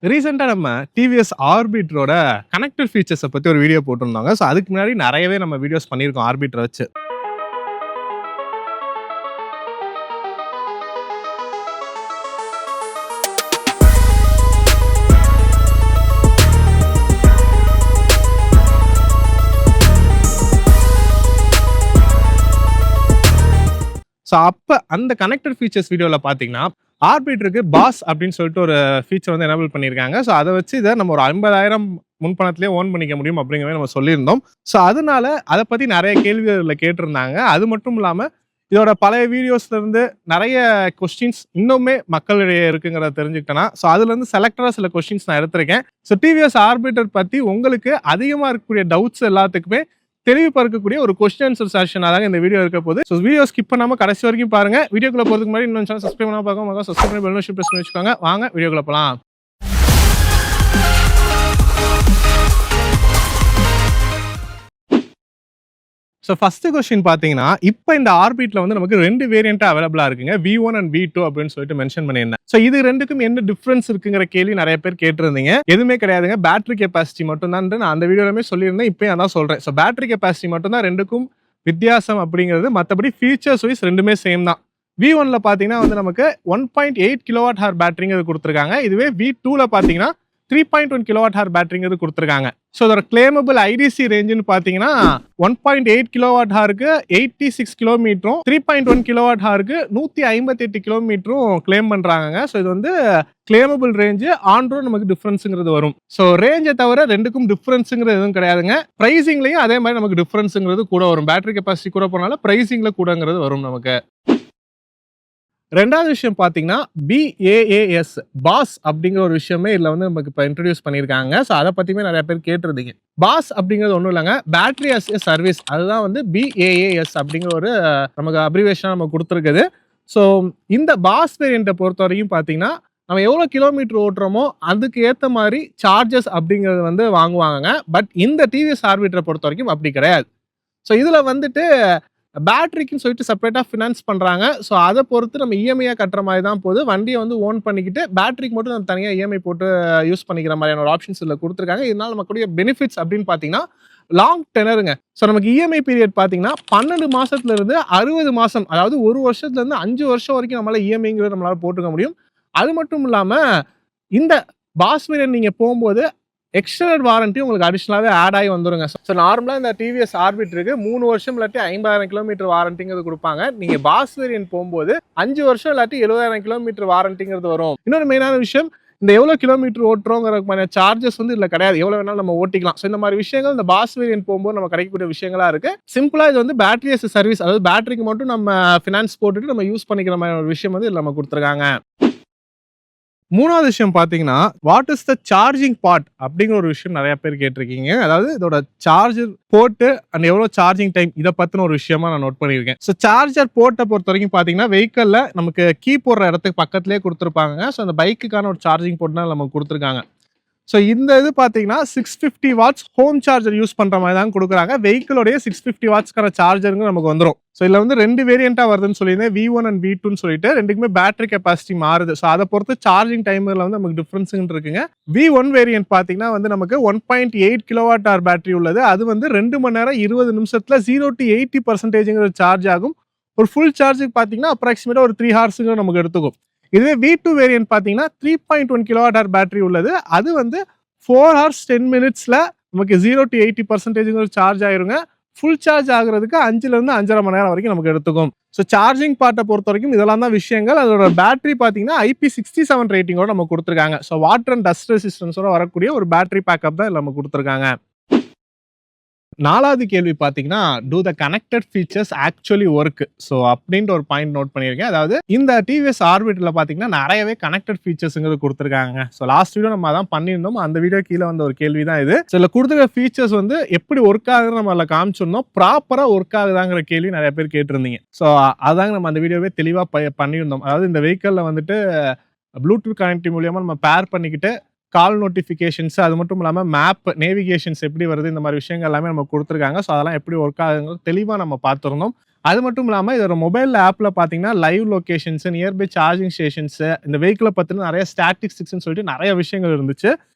ரீசென்ட்டா நம்ம TVS ஆர்பிட்ரோட connected ஃபீச்சர்ஸ பத்தி ஒரு வீடியோ போட்டிருந்தாங்க. ஸோ அதுக்கு முன்னாடி நெறையவே நம்ம வீடியோஸ் பண்ணியிருக்கோம் ஆர்பிட்ர வச்சு. ஸோ அப்ப அந்த கனெக்டட் ஃபீச்சர்ஸ் வீடியோல பார்த்தீங்கன்னா, ஆர்பிட்ருக்கு பாஸ் அப்படின்னு சொல்லிட்டு ஒரு ஃபீச்சர் வந்து எனேபிள் பண்ணியிருக்காங்க. ஸோ அத வச்சு இத நம்ம ஒரு 50,000 முன்பணத்திலேயே ஓன் பண்ணிக்க முடியும் அப்படிங்கிற மாரி நம்ம சொல்லியிருந்தோம். ஸோ அதனால அத பத்தி நெறைய கேள்விகள கேட்டிருந்தாங்க. அது மட்டும் இல்லாம இதோட பழைய வீடியோஸ்ல இருந்து நெறைய கொஸ்டின்ஸ் இன்னுமே மக்களிடையே இருக்குங்கிறத தெரிஞ்சுக்கிட்டேனா, ஸோ அதுலருந்து செலக்டடா சில கொஸ்டின்ஸ் நான் எடுத்திருக்கேன். ஸோ டிவிஎஸ் ஆர்பிட்டர் பத்தி உங்களுக்கு அதிகமா இருக்கக்கூடிய டவுட்ஸ் எல்லாத்துக்குமே தெளிவுபடுத்தக்கூடிய ஒரு கொஸ்டின் ஆன்சர் செஷனா தாங்க இந்த வீடியோ இருக்க போகுது. ஸோ வீடியோ ஸ்கிப் பண்ணாம கடைசி வரைக்கும் பாருங்க. வீடியோக்குள்ள போறதுக்கு முன்னாடி இன்னொரு சேனல் சப்ஸ்கிரைப் பண்ணாம பார்க்காம சப்ஸ்கிரைப் பண்ணி பெல் நோட்டிஃபிகேஷன் பிரஸ் பண்ணி வச்சுக்கோங்க. வாங்க வீடியோக்குள்ள போலாம். ஸோ ஃபர்ஸ்ட் கொஸ்டின் பார்த்தீங்கன்னா, இப்ப இந்த ஆர்பிட்ல வந்து நமக்கு 2 வேரியன்ட் அவைலபிளா இருக்குங்க. V1 அண்ட் V2 அப்படின்னு சொல்லிட்டு மென்ஷன் பண்ணியிருந்தேன். ஸோ இது 2க்கும் என்ன டிஃபரன்ஸ் இருக்குங்கிற கேள்வி நெறைய பேர் கேட்டிருந்தீங்க. எதுவுமே கிடையாதுங்க. பேட்டரி கெபாசிட்டி மட்டும் தான் நான் அந்த வீடியோலயுமே சொல்லியிருந்தேன். இப்பயும் அதான் சொல்றேன். ஸோ பேட்டரி கெபாசிட்டி மட்டும் தான் 2க்கும் வித்தியாசம் அப்படிங்கிறது. மத்தபடி ஃபீச்சர்ஸ் வைஸ் 2மே சேம் தான். V1ல பார்த்தீங்கன்னா வந்து நமக்கு 1.8 கிலோவாட் ஹவர் பேட்டரிங்கிறது குடுத்திருக்காங்க. இதுவே V2ல பார்த்தீங்கன்னா 3.1 கிலோவாட் ஹவர் பேட்டரிங்கிறது குடுத்திருக்காங்க. ஸோ இதோட கிளைமபிள் ஐடிசி ரேஞ்சுன்னு பார்த்தீங்கன்னா 1.8 கிலோவாட் ஹவருக்கு 86 கிலோமீட்டரும் 3.1 கிலோவாட் ஹவருக்கு 158 கிலோமீட்டரும் கிளைம் பண்றாங்க. ஸோ இது வந்து கிளைமபிள் ரேஞ்சு ஆன் ரோட் நமக்கு டிஃபரன்ஸுங்கிறது வரும். ஸோ ரேஞ்சை தவிர 2க்கும் டிஃபரன்ஸுங்கிறது எதுவும் கிடையாதுங்க. பிரைசிங்லையும் அதே மாதிரி நமக்கு டிஃபரன்ஸுங்கிறது கூட வரும். பேட்டரி கெபாசிட்டி கூட போனால பிரைசிங்ல கூடங்கிறது வரும் நமக்கு. ரெண்டாவது விஷயம் பார்த்தீங்கன்னா, BAAS பாஸ் அப்படிங்கிற ஒரு விஷயமே இதுல வந்து நமக்கு இப்போ இன்ட்ரோடியூஸ் பண்ணியிருக்காங்க. ஸோ அதை பத்தியுமே நிறைய பேர் கேட்டிருந்தீங்க. பாஸ் அப்படிங்கிறது ஒன்றும் இல்லைங்க, பேட்டரி அஸ் எ சர்வீஸ். அதுதான் வந்து BAAS அப்படிங்கிற ஒரு நமக்கு அப்ரிவேஷனா நம்ம கொடுத்துருக்குது. ஸோ இந்த பாஸ் வேரியண்ட்டை பொறுத்த வரைக்கும் பார்த்தீங்கன்னா, நம்ம எவ்வளோ கிலோமீட்டர் ஓட்டுறோமோ அதுக்கு ஏற்ற மாதிரி சார்ஜஸ் அப்படிங்கிறது வந்து வாங்குவாங்க. பட் இந்த டிவிஎஸ் ஆர்பிட்டரை பொறுத்த வரைக்கும் அப்படி கிடையாது. ஸோ இதுல வந்துட்டு பேட்டரிக்குன்னு சொல்லிட்டு செப்பரேட்டா ஃபினான்ஸ் பண்றாங்க. ஸோ அதை பொறுத்து நம்ம இஎம்ஐயா கட்டுற மாதிரி தான் போகுது. வண்டியை வந்து ஓன் பண்ணிக்கிட்டு பேட்டரிக்கு மட்டும் நம்ம தனியாக இஎம்ஐ போட்டு யூஸ் பண்ணிக்கிற மாதிரியான ஒரு ஆப்ஷன்ஸ் இதில் கொடுத்துருக்காங்க. இதனால நமக்குடைய பெனிஃபிட்ஸ் அப்படின்னு பார்த்தீங்கன்னா லாங் டெனருங்க. ஸோ நமக்கு இஎம்ஐ பீரியட் பார்த்தீங்கன்னா 12 மாசத்துல இருந்து 60 மாசம், அதாவது 1 வருஷத்துல இருந்து 5 வருஷம் வரைக்கும் நம்மளால இஎம்ஐங்கிறது நம்மளால போட்டுக்க முடியும். அது மட்டும் இல்லாம இந்த பாஸ் வேரியன்ட் நீங்க போகும்போது எக்ஸ்டெண்டட் வாரண்டி உங்களுக்கு அடிஷனலாவே ஆட் ஆகி வந்துருங்க. ஸோ நார்மலா இந்த டிவிஎஸ் ஆர்பிட்ருக்கு 3 வருஷம் இல்லாட்டி 50,000 கிலோமீட்டர் வாரண்டிங்கிறது கொடுப்பாங்க. நீங்க பாஸ் வேரியன்ட் போகும்போது 5 வருஷம் இல்லாட்டி 70,000 கிலோமீட்டர் வாரண்டிங்கிறது வரும். இன்னொரு மெயினான விஷயம், இந்த எவ்வளவு கிலோமீட்டர் ஓட்டுறோங்கிற சார்ஜஸ் வந்து இதுல கிடையாது. எவ்வளவு வேணாலும் நம்ம ஓட்டிக்கலாம். ஸோ இந்த மாதிரி விஷயங்கள் இந்த பாஸ் வேரியன்ட் போகும்போது நம்ம கிடைக்கக்கூடிய விஷயங்களா இருக்கு. சிம்பிளா இது வந்து பேட்டரி அஸ் சர்வீஸ், அதாவது பேட்டரிக்கு மட்டும் நம்ம ஃபினான்ஸ் போட்டுட்டு நம்ம யூஸ் பண்ணிக்கிற மாதிரி ஒரு விஷயம் வந்து இதுல நம்ம கொடுத்துருக்காங்க. மூணாவது விஷயம் பார்த்தீங்கன்னா, what is the charging part அப்படிங்கிற ஒரு விஷயம் நிறைய பேர் கேட்டிருக்கீங்க. அதாவது இதோட சார்ஜர் போர்ட்டு அண்ட் எவ்வளோ சார்ஜிங் டைம், இதை பற்றின ஒரு விஷயமா நான் நோட் பண்ணியிருக்கேன். ஸோ சார்ஜர் போர்ட்டை பொறுத்த வரைக்கும் பார்த்தீங்கன்னா, வெஹிக்கிளில் நமக்கு கீ போடுற இடத்துக்கு பக்கத்துலேயே கொடுத்துருப்பாங்க. ஸோ அந்த பைக்குக்கான ஒரு சார்ஜிங் போர்ட் தான் நமக்கு கொடுத்துருக்காங்க. ஸோ இந்த இது பார்த்தீங்கன்னா 650 வாட்ஸ் ஹோம் சார்ஜர் யூஸ் பண்ணுற மாதிரி தான் கொடுக்குறாங்க. வெஹிக்கிளோடைய 650 வாட்ஸ்க்கான சார்ஜருங்க நமக்கு வந்துடும். ஸோ இதில் வந்து 2 வேரியண்ட்டாக வருதுன்னு சொல்லியிருந்தேன், V1 அண்ட் V2ன்னு சொல்லிட்டு. 2க்குமே பேட்டரி கெபாசிட்டி மாறுது. ஸோ அதை பொறுத்து சார்ஜிங் டைமில் வந்து நமக்கு டிஃப்ரென்ஸுங்க இருக்குங்க. V1 வேரியன்ட் பார்த்தீங்கன்னா வந்து நமக்கு 1.8 கிலோவாட் ஹவர் பேட்டரி உள்ளது. அது வந்து 2 மணி நேரம் 20 நிமிஷத்தில் 0 to 80% சார்ஜ் ஆகும். ஒரு ஃபுல் சார்ஜுக்கு பார்த்தீங்கன்னா அப்ராக்சிமேட்டாக ஒரு 3 ஹார்ஸுங்க நமக்கு எடுத்துக்கும். இதுவே V2 வேரியன்ட் பார்த்தீங்கன்னா 3.1 கிலோவாட் ஹவர் பேட்டரி உள்ளது. அது வந்து 4 hours 10 minutesல நமக்கு 0 to 80% சார்ஜ் ஆயிருங்க. ஃபுல் சார்ஜ் ஆகுறதுக்கு 5ல இருந்து 5.5 மணி நேரம் வரைக்கும் நமக்கு எடுத்துக்கும். ஸோ சார்ஜிங் பார்ட்டை பொறுத்த வரைக்கும் இதெல்லாம் தான் விஷயங்கள். அதோட பேட்டரி பார்த்தீங்கன்னா IP67 ரேட்டிங்கோட நம்ம கொடுத்துருக்காங்க. ஸோ வாட்டர் அண்ட் டஸ்ட் ரெசிஸ்டன்ஸோட வரக்கூடிய ஒரு பேட்டரி பேக்கப் தான் நம்ம கொடுத்துருக்காங்க. 4வது கேள்வி பார்த்தீங்கன்னா, do the connected features actually work? So அப்படின்ற ஒரு பாயிண்ட் நோட் பண்ணியிருக்கேன். அதாவது இந்த டிவிஎஸ் ஆர்பிட்ல பார்த்தீங்கன்னா நிறையவே கனெக்டட் ஃபீச்சர்ஸுங்கிறது கொடுத்துருக்காங்க. ஸோ லாஸ்ட் வீடியோ நம்ம அதான் பண்ணியிருந்தோம். அந்த வீடியோ கீழே வந்த ஒரு கேள்வி தான் இது. ஸோ இதில் கொடுத்துருக்க ஃபீச்சர்ஸ் வந்து எப்படி ஒர்க் ஆகுதுன்னு நம்ம அதில் காமிச்சிருந்தோம். ப்ராப்பராக ஒர்க் ஆகுதாங்கிற கேள்வி நிறைய பேர் கேட்டிருந்தீங்க. ஸோ அதாங்க நம்ம அந்த வீடியோவே தெளிவாக பண்ணியிருந்தோம். அதாவது இந்த வெஹிக்கிளில் வந்துட்டு ப்ளூடூத் கனெக்டிவ் மூலியமாக நம்ம பேர் பண்ணிக்கிட்டு கால் நோட்டிஃபிகேஷன்ஸ், அது மட்டும் இல்லாமல் மேப் நேவிகேஷன்ஸ் எப்படி வருது, இந்த மாதிரி விஷயங்கள் எல்லாமே நம்ம கொடுத்துருக்காங்க. ஸோ அதெல்லாம் எப்படி ஒர்க் ஆகுதுங்கிறது தெளிவாக நம்ம பார்த்துருந்தோம். அது மட்டும் இல்லாம இதோட மொபைல் ஆப்ல பார்த்தீங்கன்னா, live locations, nearby charging stations, இந்த வெஹிக்கிள பத்தின நெறைய ஸ்டாட்டிஸ்டிக்ஸ்ன்னு சொல்லிட்டு நெறைய விஷயங்கள் இருந்துச்சு.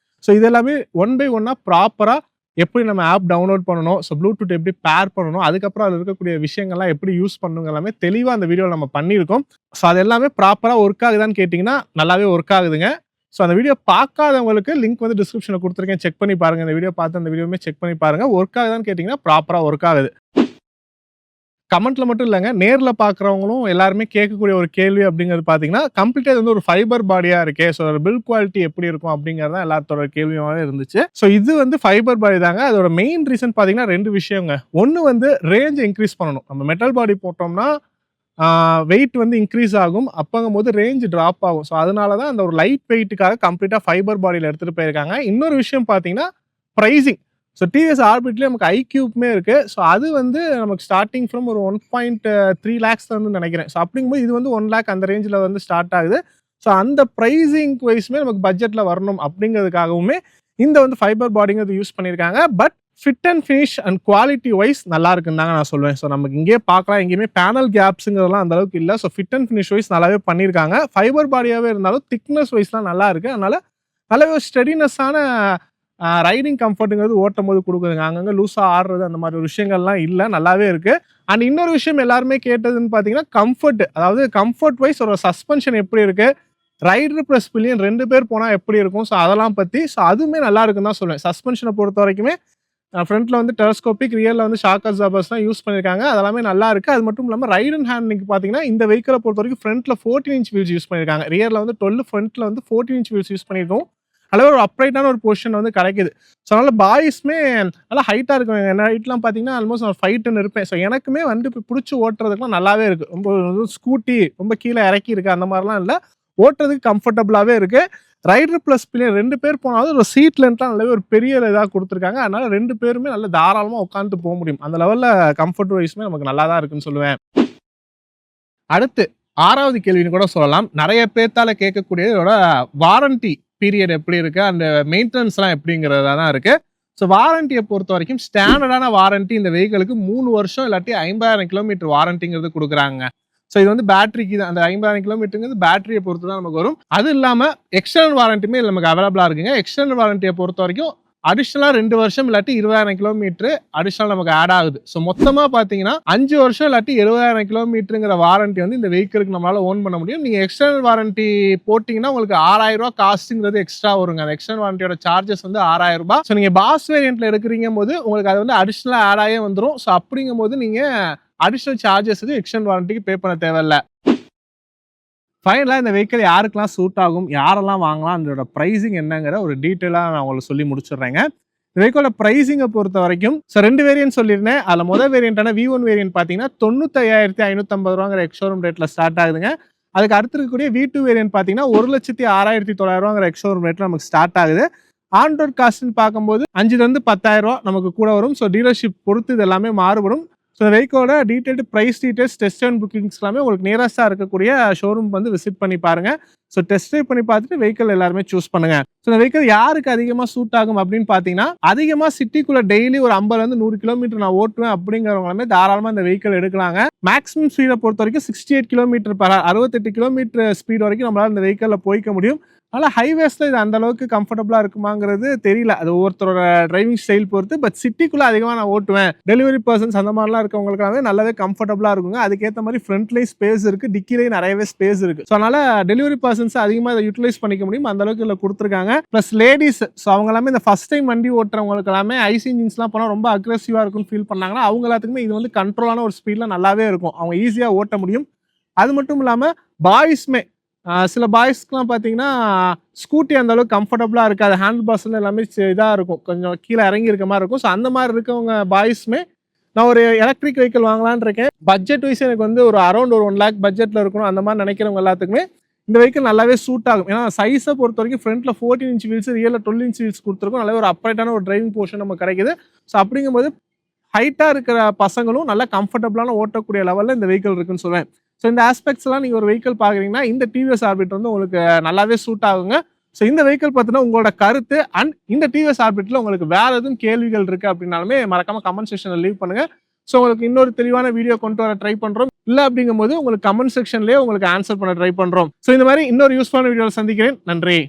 ஸோ இது எல்லாமே ஒன் பை ஒன்னா ப்ராப்பரா எப்படி நம்ம ஆப் டவுன்லோட் பண்ணணும், ஸோ ப்ளூடூத் எப்படி பேர் பண்ணணும், அதுக்கப்புறம் அதில இருக்கக்கூடிய விஷயங்கள்லாம் எப்படி யூஸ் பண்ணணுங்க எல்லாமே தெளிவா அந்த வீடியோல நம்ம பண்ணியிருக்கோம். ஸோ அது எல்லாமே ப்ராப்பரா ஒர்க் ஆகுதான்னு கேட்டீங்கன்னா, நல்லாவே ஒர்க் ஆகுதுங்க. ஸோ அந்த வீடியோ பார்க்காதவங்களுக்கு லிங்க் வந்து டிஸ்கிரிப்ஷன்ல குடுத்துருக்கேன். செக் பண்ணி பாருங்க. இந்த வீடியோ பார்த்து அந்த வீடியோவுமே செக் பண்ணி பாருங்க. ஒர்க் ஆகுதான்னு கேட்டீங்கன்னா, ப்ராப்பரா ஒர்க் ஆகுது. கமெண்ட்ல மட்டும் இல்லங்க. நேர்ல பார்க்குறவங்களும் எல்லாருமே கேட்கக்கூடிய ஒரு கேள்வி அப்படிங்கிறது பார்த்தீங்கன்னா, கம்ப்ளீட்டா இது வந்து ஒரு ஃபைபர் பாடியா இருக்கே. ஸோ அதோட பில்ட் குவாலிட்டி எப்படி இருக்கும் அப்படிங்கிறது தான் எல்லாத்தோட கேள்வியாவே இருந்துச்சு. ஸோ இது வந்து ஃபைபர் பாடி தாங்க. அதோட மெயின் ரீசன் பார்த்தீங்கன்னா 2 விஷயங்க. ஒண்ணு வந்து ரேஞ்ச் இன்கிரீஸ் பண்ணணும். நம்ம மெட்டல் பாடி போட்டோம்னா, வெயிட் வந்து இன்கிரீஸ் ஆகும். அப்பங்கும்போது ரேஞ்ச் டிராப் ஆகும். ஸோ அதனால தான் அந்த ஒரு லைட் வெயிட்டுக்காக கம்ப்ளீட்டா ஃபைபர் பாடியில எடுத்துட்டு போயிருக்காங்க. இன்னொரு விஷயம் பார்த்தீங்கன்னா, பிரைசிங். ஸோ டிவிஎஸ் ஆர்பிட்லயே நமக்கு ஐக்யூப்மே இருக்கு. ஸோ அது வந்து நமக்கு ஸ்டார்ட்டிங் ஃப்ரம் ஒரு 1.3 லேக்ஸ்ல இருந்து நினைக்கிறேன். ஸோ அப்படிங்கும்போது இது வந்து 1 லேக் அந்த ரேஞ்சில வந்து ஸ்டார்ட் ஆகுது. ஸோ அந்த பிரைசிங் வைஸ்மே நமக்கு பட்ஜெட்ல வரணும் அப்படிங்கிறதுக்காகவுமே இந்த வந்து ஃபைபர் பாடிங்கிறது யூஸ் பண்ணியிருக்காங்க. But fit and finish and quality wise நல்லா இருக்குன்னு தாங்க நான் சொல்லுவேன். ஸோ நமக்கு இங்கேயே பார்க்கலாம், எங்கேயுமே பேனல் கேப்ஸுங்கிறதெல்லாம் அந்த அளவுக்கு இல்ல. So fit and finish wise நல்லாவே பண்ணியிருக்காங்க. ஃபைபர் பாடியாவே இருந்தாலும் திக்னஸ் வைஸ்லாம் நல்லா இருக்கு. அதனால நல்லாவே ஒரு ஸ்டெடினஸான ரைடிங் கம்ஃபர்ட்ங்கிறது ஓட்டும்போது குடுக்குதுங்க. அங்கங்க லூஸா ஆடுறது அந்த மாரி ஒரு விஷயங்கள்லாம் இல்ல. நல்லாவே இருக்கு. அண்ட் இன்னொரு விஷயம் எல்லாருமே கேட்டதுன்னு பார்த்தீங்கன்னா, கம்ஃபர்ட். அதாவது கம்ஃபர்ட் வைஸ் ஒரு சஸ்பென்ஷன் எப்படி இருக்கு? ரைடர் பிளஸ் பில்லியன் 2 பேர் போனா எப்படி இருக்கும்? ஸோ அதெல்லாம் பத்தி அதுவுமே நல்லா இருக்குன்னு தான் சொல்லுவேன். சஸ்பென்ஷன பொறுத்தவரைக்குமே ஃப்ரண்ட்ல வந்து டெலஸ்கோபிக், ரியர்ல வந்து ஷாக் அப்சார்பர்ஸ்லாம் யூஸ் பண்ணியிருக்காங்க. அதெல்லாமே நல்லா இருக்கு. அது மட்டும் இல்லாம ரைட் அண்ட் ஹேண்ட்லிங்க்கு பார்த்தீங்கன்னா, இந்த வெஹிக்கிள பொறுத்தவரைக்கும் ஃப்ரண்ட்ல 14 இன்ச் வீல்ஸ் யூஸ் பண்ணியிருக்காங்க. ரியர்ல வந்து 12, ஃப்ரண்ட்ல வந்து 14 இன்ச் வீல்ஸ் யூஸ் பண்ணியிருக்கோம். நல்ல ஒரு அப்ரைட்டான ஒரு பொசிஷன் வந்து கிடைக்குது. ஸோ அதனால பாய்ஸ்மே நல்லா ஹைட்டா இருக்குங்க. என் ஹைட்லாம் பார்த்தீங்கன்னா, ஆல்மோஸ்ட் நான் 5'10" இருப்பேன். ஸோ எனக்குமே வந்து புடிச்சு ஓட்டுறதுக்குலாம் நல்லாவே இருக்கு. ரொம்ப ஸ்கூட்டி ரொம்ப கீழ இறக்கி இருக்கு அந்த மாரிலாம் இல்ல. ஓட்டுறதுக்கு கம்ஃபர்டபுளாவே இருக்கு. ரைடர் பிளஸ் பில்லியன் 2 பேர் போனாலும் ஒரு சீட் லென்த்லாம் நல்லாவே ஒரு பெரிய இதா குடுத்துருக்காங்க. அதனால 2 பேருமே நல்ல தாராளமா உட்கார்ந்துட்டு போ முடியும். அந்த லெவல்ல கம்ஃபர்ட் வைஸ்மே நமக்கு நல்லா தான் இருக்குன்னு சொல்லுவேன். அடுத்து 6வது கேள்வின்னு கூட சொல்லலாம். நெறைய பேத்தால கேட்கக்கூடிய இதோட வாரண்டி பீரியட் எப்படி இருக்கு? அந்த மெயின்டனன்ஸ்லாம் எப்படிங்கிறதா தான் இருக்கு. ஸோ வாரண்டிய பொறுத்தவரைக்கும் ஸ்டாண்டர்டான வாரண்டி இந்த வெஹிக்கிளுக்கு 3 வருஷம் இல்லாட்டி 50,000 கிலோமீட்டர் வாரண்டிங்கிறது குடுக்குறாங்க. ஸோ இது வந்து பேட்டரிக்கு தான். அந்த 50,000 கிலோமீட்டருங்கிறது பேட்டரிய பொறுத்து தான் நமக்கு வரும். அது இல்லாம எக்ஸ்டர்னல் வாரண்டியுமே நமக்கு அவைலபிளா இருக்குங்க. எக்ஸ்டர்னல் வாரண்டிய பொறுத்தவரைக்கும் அடிஷனலா 2 வருஷம் இல்லாட்டி 20,000 கிலோமீட்டர் அடிஷனல் நமக்கு ஆட் ஆகுது. ஸோ மொத்தமா பார்த்தீங்கன்னா 5 வருஷம் இல்லாட்டி 70,000 கிலோமீட்டருங்கிற வாரண்டி வந்து இந்த வெஹிக்கிளுக்கு நம்மளால ஓன் பண்ண முடியும். நீங்க எக்ஸ்டர்னல் வாரண்டி போட்டீங்கன்னா உங்களுக்கு ரூ. 6,000 காஸ்ட்ங்கிறது எக்ஸ்ட்ரா வருங்க. அந்த எக்ஸ்டர்னல் வாரண்டியோட சார்ஜஸ் வந்து ரூ. 6,000. ஸோ நீங்க பாஸ் வேரியன்ட்ல எடுக்கிறீங்க போது உங்களுக்கு அது வந்து அடிஷனலா ஆட் ஆகி வந்துரும். ஸோ அப்படிங்கும்போது நீங்க அடிஷனல் சார்ஜஸ்க்கு எக்ஸ்டர்னல் வாரண்டிக்கு பே பண்ண தேவையில்ல. ஃபைனலா இந்த வெஹிக்கிள் யாருக்கெல்லாம் சூட் ஆகும்? யாரெல்லாம் வாங்கலாம்? அதோட பிரைசிங் என்னங்கிற ஒரு டீட்டெயிலா நான் உங்களுக்கு சொல்லி முடிச்சுடுறேங்க. இந்த வெஹிக்கிளோட பிரைசிங்க பொறுத்தவரைக்கும் 2 வேரியன்ட் சொல்லியிருந்தேன். அதுல முதல் வேரியன்ட்டான V1 வேரியன்ட் பார்த்தீங்கன்னா, ரூ. 95,550 எக்ஸ் ஷோரூம் ரேட்ல ஸ்டார்ட் ஆகுதுங்க. அதுக்கு அடுத்து இருக்கக்கூடிய V2 வேரியன்ட் பார்த்தீங்கன்னா, ரூ. 1,06,900 எக்ஸ் ஷோரூம் ரேட்ல நமக்கு ஸ்டார்ட் ஆகுது. ஆன் ரோட் காஸ்ட்ன்னு பார்க்கும்போது 5,000 to 10,000 நமக்கு கூட வரும். ஸோ டீலர்ஷிப் பொறுத்து இது எல்லாமே மாறுபடும். ஸோ வெஹிக்கிளோட detailed price details, test and bookings எல்லாமே உங்களுக்கு நியரஸ்டா இருக்கக்கூடிய ஷோரூம் வந்து விசிட் பண்ணி பாருங்க. ஸோ டெஸ்ட் ட்ரைவ் பண்ணி பார்த்துட்டு வெஹிக்கிள் எல்லாருமே சூஸ் பண்ணுங்க. ஸோ இந்த வெஹிக்கிள் யாருக்கு அதிகமாக சூட் ஆகும் அப்படின்னு பார்த்தீங்கன்னா, அதிகமாக சிட்டிக்குள்ள டெய்லி ஒரு 50 100 கிலோமீட்டர் நான் ஓட்டுவேன் அப்படிங்கிறவங்களுமே தாராளமாக இந்த வெஹிக்கிள் எடுக்கலாங்க. மேக்ஸிமம் ஸ்பீடை பொறுத்த வரைக்கும் 68 கிலோமீட்டர் பர் 68 கிலோமீட்டர் ஸ்பீட் வரைக்கும் நம்மளால இந்த வெஹிக்கிளில் போய்க்க முடியும். ஆனால் ஹைவேஸ்ல இது அந்த அளவுக்கு கம்ஃபர்டபுளா இருக்குமாங்கிறது தெரியல. அது ஒவ்வொருத்தரோட டிரைவிங் ஸ்டைல் பொறுத்து. பட் சிட்டிக்குள்ள அதிகமாக நான் ஓட்டுவேன், டெலிவரி பர்சன்ஸ் அந்த மாதிரிலாம் இருக்கவங்களுக்காகவே நல்லாவே கம்ஃபர்டபுளா இருக்குங்க. அதுக்கேற்ற மாதிரி ஃப்ரண்ட்லேயும் ஸ்பேஸ் இருக்கு, டிக்கிலேயும் நிறையவே ஸ்பேஸ் இருக்கு. ஸோ அதனால டெலிவரி பர்சன்ஸ் அதிகமாக இதை யூட்டிலைஸ் பண்ணிக்க முடியும். அந்த அளவுக்கு இதில் கொடுத்துருக்காங்க. ப்ளஸ் லேடிஸ், ஸோ அவங்க எல்லாமே இந்த ஃபர்ஸ்ட் டைம் வண்டி ஓட்டுறவங்களுக்கு எல்லாமே ஐசி இன்ஜின்ஸ்லாம் போனால் ரொம்ப அக்ரெசிவா இருக்கும்னு ஃபீல் பண்ணாங்கன்னா, அவங்க எல்லாத்துக்குமே இது வந்து கண்ட்ரோலான ஒரு ஸ்பீட்ல நல்லாவே இருக்கும். அவங்க ஈஸியாக ஓட்ட முடியும். அது மட்டும் இல்லாமல் பாய்ஸ்மே சில பாய்ஸ்க்குலாம் பார்த்தீங்கன்னா, ஸ்கூட்டி அந்த அளவுக்கு கம்ஃபர்டபுளா இருக்காது. ஹேண்டில் பார்ஸ்ல எல்லாமே இதா இருக்கும். கொஞ்சம் கீழ இறங்கி இருக்க மாரி இருக்கும். ஸோ அந்த மாரி இருக்கவங்க பாய்ஸ்மே நான் ஒரு எலக்ட்ரிக் வெஹிக்கிள் வாங்கலான்னு இருக்கேன். பட்ஜெட் வைஸ் எனக்கு வந்து ஒரு அரௌண்ட் ஒரு 1 லேக் பட்ஜெட்ல இருக்கணும். அந்த மாரி நினைக்கிறவங்க எல்லாத்துக்குமே இந்த வெஹிக்கிள் நல்லாவே சூட் ஆகும். ஏன்னா சைஸை பொறுத்த வரைக்கும் ஃப்ரண்ட்ல 14 இன்ச் வீல்ஸ், ரியர்ல 12 இன்ச் வீல்ஸ் கொடுத்துருக்கும். நல்ல ஒரு அப்ரைட்டான ஒரு டிரைவிங் போர்ஷன் நமக்கு கிடைக்குது. ஸோ அப்படிங்கும்போது ஹைட்டா இருக்கிற பசங்களும் நல்லா கம்ஃபர்டபுளான ஓட்டக்கூடிய லெவல்ல இந்த வெஹிக்கிள் இருக்குன்னு சொல்லுவேன். ஸோ இந்த ஆஸ்பெக்ட்ஸ் எல்லாம் நீங்க ஒரு வெஹிக்கிள் பாக்குறீங்கன்னா, இந்த டிவிஎஸ் ஆர்பிட் வந்து உங்களுக்கு நல்லாவே சூட் ஆகுங்க. ஸோ இந்த வெஹிக்கிள் பத்தின உங்களோட கருத்து அண்ட் இந்த டிவிஎஸ் ஆர்பிட்ல உங்களுக்கு வேற எதுவும் கேள்விகள் இருக்கு அப்படின்னாலுமே மறக்காம கமெண்ட் செக்ஷன்ல லீவ் பண்ணுங்க. ஸோ உங்களுக்கு இன்னொரு தெளிவான வீடியோ கொண்டு வர ட்ரை பண்றோம். இல்ல அப்படிங்கும்போது உங்களுக்கு கமெண்ட் செக்ஷன்லயே உங்களுக்கு ஆன்சர் பண்ண ட்ரை பண்றோம். ஸோ இந்த மாதிரி இன்னொரு யூஸ்ஃபுல்லான வீடியோவில் சந்திக்கிறேன். நன்றி.